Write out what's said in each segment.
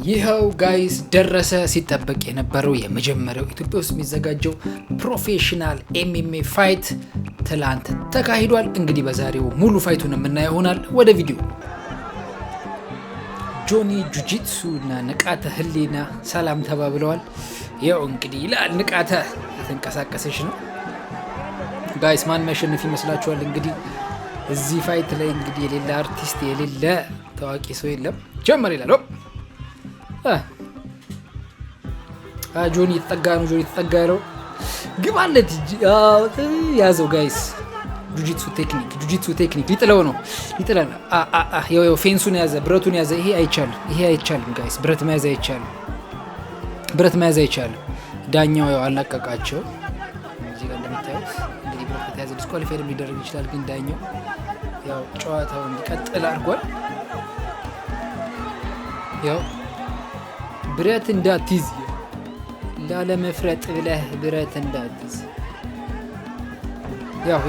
ይኸው ጋይስ ደረሰ ሲጠበቅ የነበረው የመጀመሪያው ኢትዮጵያ ውስጥ የሚዘጋጀው ፕሮፌሽናል ኤምኤምኤ ፋይት ትላንት ተካሂዷል። እንግዲህ በዛሬው ሙሉ ፋይቱን የምናየው ይሆናል። ወደ ቪዲዮ። ጆኒ ጁጂትሱ እና ንቃተ ህሊና ሰላም ተባብለዋል። ይኸው እንግዲህ ይላል ንቃተ የተንቀሳቀሰች ነው። ጋይስ ማን የሚያሸንፍ ይመስላችኋል? እንግዲህ እዚህ ፋይት ላይ እንግዲህ የሌለ አርቲስት የሌለ ታዋቂ ሰው የለም። ጀመር ይላል። ጆኒ የተጠጋ ነው። ጆኒ የተጠጋ ነው። ግባለት ያዘው ጋይስ። ጁጂትሱ ቴክኒክ ሊጥለው ነው። ይኸው ፌንሱን ያዘ፣ ብረቱን ያዘ። ይሄ አይቻልም ጋይስ። ብረት መያዝ አይቻልም። ዳኛው ያው አላቀቃቸው። እዚህ ጋር እንደምታዩት እንግዲህ ብረት ከተያዘ ዲስኳሊፋይድ ሊደረግ ይችላል። ግን ዳኛው ያው ጨዋታው እንዲቀጥል አድርጓል። ያው ብረት እንዳትይዝ ላለመፍረጥ ብለህ ብረት እንዳትይዝ። ያው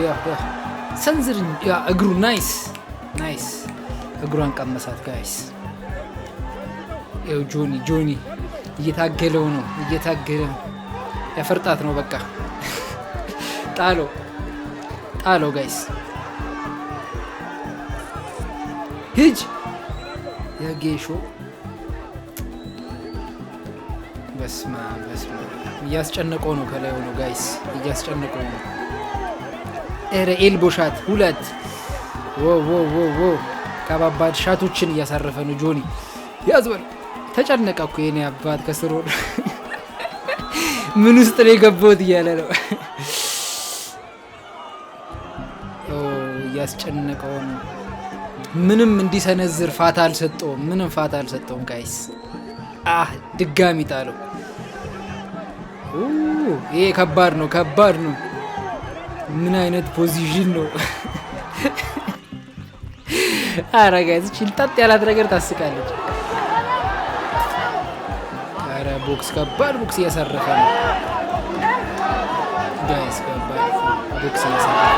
ሰንዝር እግሩ ናይስ እግሯን ቀመሳት ጋይስ። ያው ጆኒ እየታገለው ነው። ያፈርጣት ነው በቃ። ጣሎ ጋይስ። ሂጅ የጌሾ በስማ እያስጨነቀው ነው። ከላይ ሆኖ ጋይስ እያስጨነቀው ነው። ኤልቦ ሻት 2 ከባባድ ሻቶችን እያሳረፈ ነው ጆኒ። ያዝበል ተጨነቀ እኮ የኔ አባት ከስር ሆኖ ምን ውስጥ ነው የገባሁት እያለ ነው። እያስጨነቀው ነው። ምንም እንዲሰነዝር ፋታ አልሰጠውም ጋይስ። ድጋሚ ጣለው። ይሄ ከባድ ነው። ምን አይነት ፖዚሽን ነው? አረ ጋይስ ችልጣጥ ያላት ነገር ታስቃለች። አረ ከባድ ቦክስ እያሳረፈ ነው ጋይስ። ከባድ ቦክስ እያሳረፈ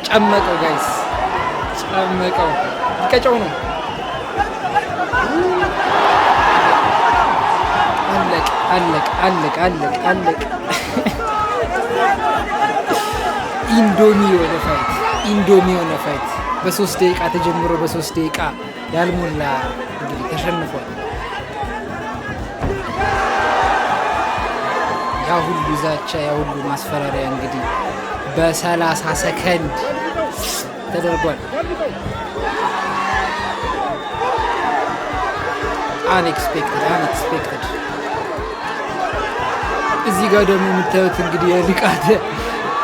ጨመቀው ጋይስ። ቀጨው ነው። አለቅ ኢንዶሚ የሆነ ፋይት በ3 ደቂቃ ተጀምሮ በ3 ደቂቃ ያልሞላ እንግዲህ ተሸንፏል። ያ ሁሉ ዛቻ፣ ያ ሁሉ ማስፈራሪያ እንግዲህ በ30 ሰከንድ ተደርጓል። አንኤክስፔክትድ። እዚህ ጋር ደግሞ የምታዩት እንግዲህ የንቃተ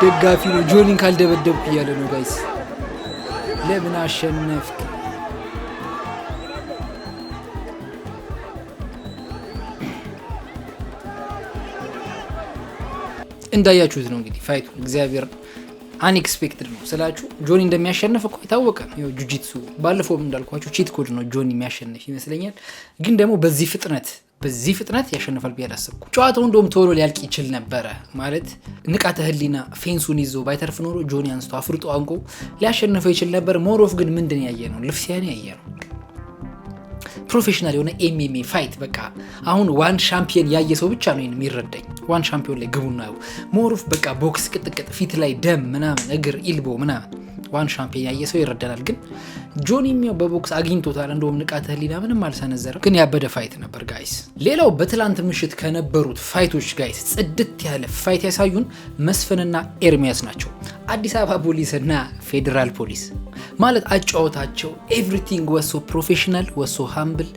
ደጋፊ ነው። ጆኒን ካልደበደብኩ እያለ ነው ጋይስ። ለምን አሸነፍክ? እንዳያችሁት ነው እንግዲህ ፋይቱ እግዚአብሔር አንኤክስፔክትድ ነው ስላችሁ። ጆኒ እንደሚያሸንፍ እኮ የታወቀ ነው። ጁጂትሱ ባለፈውም እንዳልኳችሁ ቺት ኮድ ነው። ጆኒ የሚያሸንፍ ይመስለኛል። ግን ደግሞ በዚህ ፍጥነት ያሸንፋል ብዬ አላሰብኩም። ጨዋታው እንደውም ቶሎ ሊያልቅ ይችል ነበረ። ማለት ንቃተ ህሊና ፌንሱን ይዞ ባይተርፍ ኖሮ ጆኒ አንስቶ አፍርጦ አንቆ ሊያሸንፈው ይችል ነበር። ሞሮፍ ግን ምንድን ያየ ነው? ልፍሲያን ያየ ነው። ፕሮፌሽናል የሆነ ኤምኤምኤ ፋይት በቃ አሁን ዋን ሻምፒዮን ያየ ሰው ብቻ ነው የሚረዳኝ። ዋን ሻምፒዮን ላይ ግቡና ሞሮፍ በቃ ቦክስ ቅጥቅጥ፣ ፊት ላይ ደም ምናምን፣ እግር ኢልቦ ምናምን ዋን ሻምፒዮን ያየ ሰው ይረዳናል። ግን ጆኒ የሚያው በቦክስ አግኝቶታል። እንደውም ንቃተ ህሊና ምንም አልሰነዘረም። ግን ያበደ ፋይት ነበር ጋይስ። ሌላው በትላንት ምሽት ከነበሩት ፋይቶች ጋይስ ጽድት ያለ ፋይት ያሳዩን መስፍንና ኤርሚያስ ናቸው። አዲስ አበባ ፖሊስና ፌዴራል ፖሊስ ማለት አጫወታቸው ኤቭሪቲንግ ወሶ ፕሮፌሽናል ወሶ ሃምብል።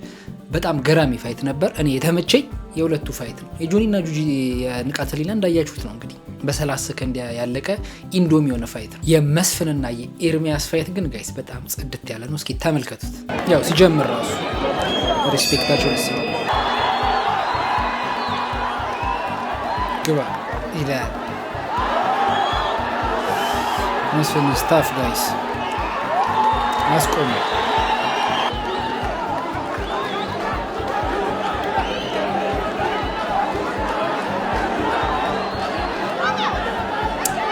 በጣም ገራሚ ፋይት ነበር። እኔ የተመቸኝ የሁለቱ ፋይት ነው። የጆኒና የንቃተ ህሊና እንዳያችሁት ነው እንግዲህ በ30 ሰከንድ ያለቀ ኢንዶሚ የሆነ ፋይት ነው። የመስፍንና የኤርሚያስ ፋይት ግን ጋይስ በጣም ጽድት ያለ ነው። እስኪ ተመልከቱት። ያው ሲጀምር ራሱ ሪስፔክታቸው ደስ ይላል። ግባ ይላል መስፍን ስታፍ ጋይስ አስቆሙ።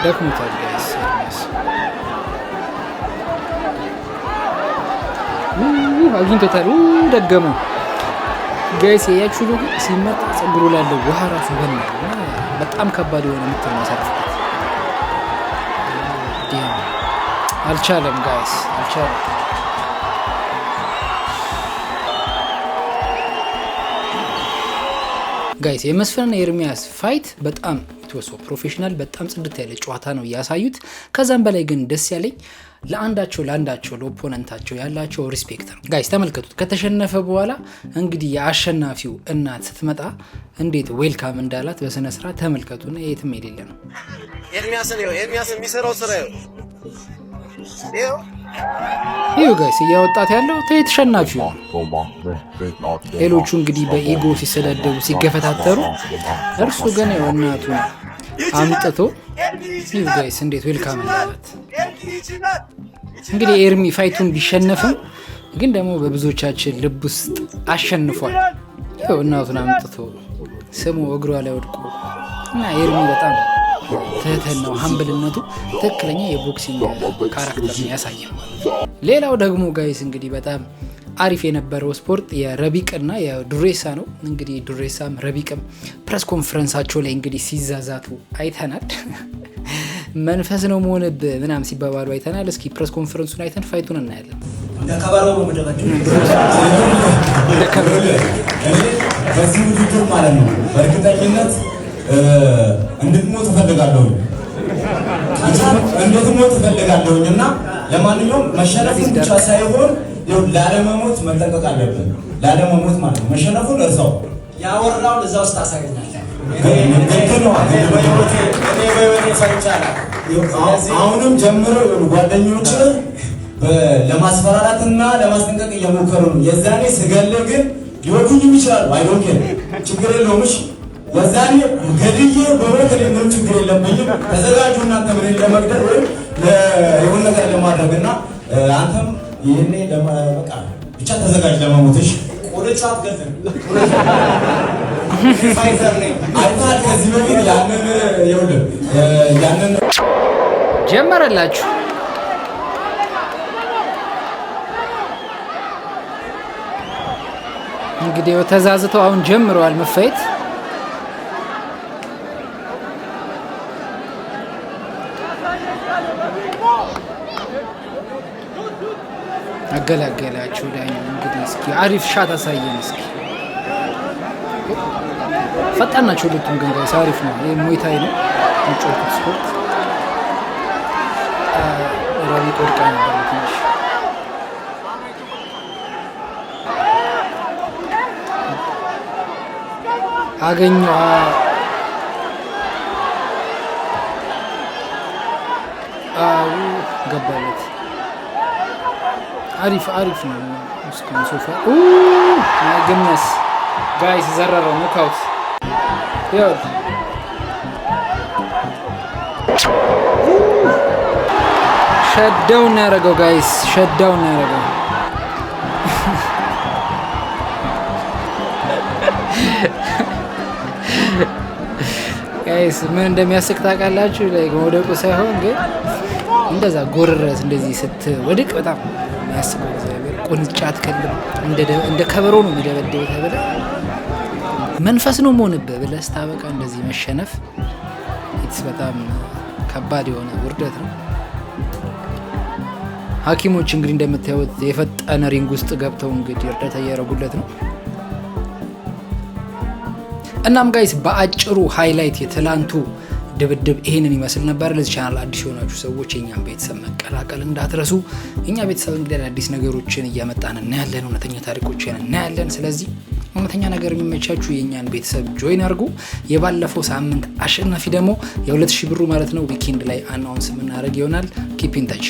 ደክሞታል ጋይስ። አግኝቶታል። ደገመው ጋይስ ያያችሁ ነው ሲመጣ ጸጉሩ ላይ ያለው ውሃ ራሱ በጣም ከባድ የሆነ ምት ማሳረፍበት አልቻለም ጋይስ አልቻለም። ጋይስ የመስፍንና የኤርሚያስ ፋይት በጣም የተወሰው ፕሮፌሽናል በጣም ጽድት ያለ ጨዋታ ነው ያሳዩት። ከዛም በላይ ግን ደስ ያለኝ ለአንዳቸው ለኦፖነንታቸው ያላቸው ሪስፔክት ነው። ጋይስ ተመልከቱት። ከተሸነፈ በኋላ እንግዲህ የአሸናፊው እናት ስትመጣ እንዴት ዌልካም እንዳላት በስነ ስርዓት ተመልከቱና የትም የሌለ ነው። ኤርሚያስን የሚሰራው ስራ ይኸው ጋይስ እያወጣት ያለው ተሸናፊው ነው። ሌሎቹ እንግዲህ በኢጎ ሲሰዳደቡ ሲገፈታተሩ፣ እርሱ ግን ያው እናቱ አምጥቶ ይኸው ጋይስ እንዴት ዌልካም እንዳላት። እንግዲህ ኤርሚ ፋይቱን ቢሸነፍም ግን ደግሞ በብዙዎቻችን ልብ ውስጥ አሸንፏል። ይኸው እናቱን አምጥቶ ስሙ እግሯ ላይ ወድቆ እና ኤርሚ በጣም ትህትናው ሀምብልነቱ ትክክለኛ የቦክሲንግ ካራክተር ነው ያሳየው። ሌላው ደግሞ ጋይስ እንግዲህ በጣም አሪፍ የነበረው ስፖርት የረቢቅና የዱሬሳ ነው። እንግዲህ ዱሬሳም ረቢቅም ፕሬስ ኮንፈረንሳቸው ላይ እንግዲህ ሲዛዛቱ አይተናል። መንፈስ ነው መሆንብ ምናምን ሲባባሉ አይተናል። እስኪ ፕሬስ ኮንፈረንሱን አይተን ፋይቱን እናያለን። በዚህ ውድድር ማለት ነው በእርግጠኝነት እንድትሞት እፈልጋለሁ እና ለማንኛውም መሸነፉን ብቻ ሳይሆን ላለመሞት መጠንቀቅ አለብን። ላለመሞት ማለት ነው መሸነፉን እርሳው ያወራውን እዛ ውስጥ አሳገኛለሁ። አሁንም ጀምረው ጓደኞች ለማስፈራራትና ለማስጠንቀቅ እየሞከሩ ነው። የዛኔ ስገል ግን ሊወዱኝም ይችላሉ። አይዶንኬ ችግር የለውም። እሺ የዛኔ ገድዬ በሞት ምንም ችግር የለብኝም። ተዘጋጁ እናንተ ምን ለመግደል ወይም የሆነ ነገር ለማድረግ እና አንተም ይሄኔ በቃ ብቻ ተዘጋጅ ለመሞትሽ። ቁርጫት ገዘን ፋይተር ነኝ አይታል። ከዚህ በፊት ያንን ጀመረላችሁ። እንግዲህ ተዛዝተው አሁን ጀምረዋል መፋየት። አገላገላችሁ ዳኛው። እንግዲህ እስኪ አሪፍ ሻት አሳየን እስኪ። ፈጣን ናቸው ሁለቱም ግን ጋይስ አሪፍ ነው። ይሄ ሙይታይ ነው የሚጫወቱት ስፖርት። ረቢ ቆርጣ ነበር ትንሽ አገኘዋ። ገባለት። አሪፍ ነው። እስካሁን ሶፋ ግነስ ጋይስ ዘረረው ኖካውት ይኸው ሸዳውን ያደረገው ጋይስ ሸዳውን ያደረገው ጋይስ ምን እንደሚያስቅ ታውቃላችሁ? ላይ መውደቁ ሳይሆን ግን እንደዛ ጎረረስ እንደዚህ ስትወድቅ በጣም የሚያስበው እግዚአብሔር ቁንጫት ከልብ እንደ ከበሮ ነው የሚደበደበው ተብለ መንፈስ ነው መሆንብህ ብለህ ስታበቃ እንደዚህ መሸነፍ ኢትስ በጣም ከባድ የሆነ ውርደት ነው። ሐኪሞች እንግዲህ እንደምታዩት የፈጠነ ሪንግ ውስጥ ገብተው እንግዲህ እርዳታ እያደረጉለት ነው። እናም ጋይስ በአጭሩ ሃይላይት የትላንቱ ድብድብ ይሄንን ይመስል ነበር። ለዚህ ቻናል አዲስ የሆናችሁ ሰዎች የኛን ቤተሰብ መቀላቀል እንዳትረሱ። እኛ ቤተሰብ እንግዲህ አዲስ ነገሮችን እያመጣን እናያለን፣ እውነተኛ ታሪኮችን እናያለን። ስለዚህ እውነተኛ ነገር የሚመቻችሁ የኛን ቤተሰብ ጆይን አድርጉ። የባለፈው ሳምንት አሸናፊ ደግሞ የ2000 ብሩ ማለት ነው ዊኬንድ ላይ አናውንስ የምናደርግ ይሆናል። ኪፕ ኢን ታች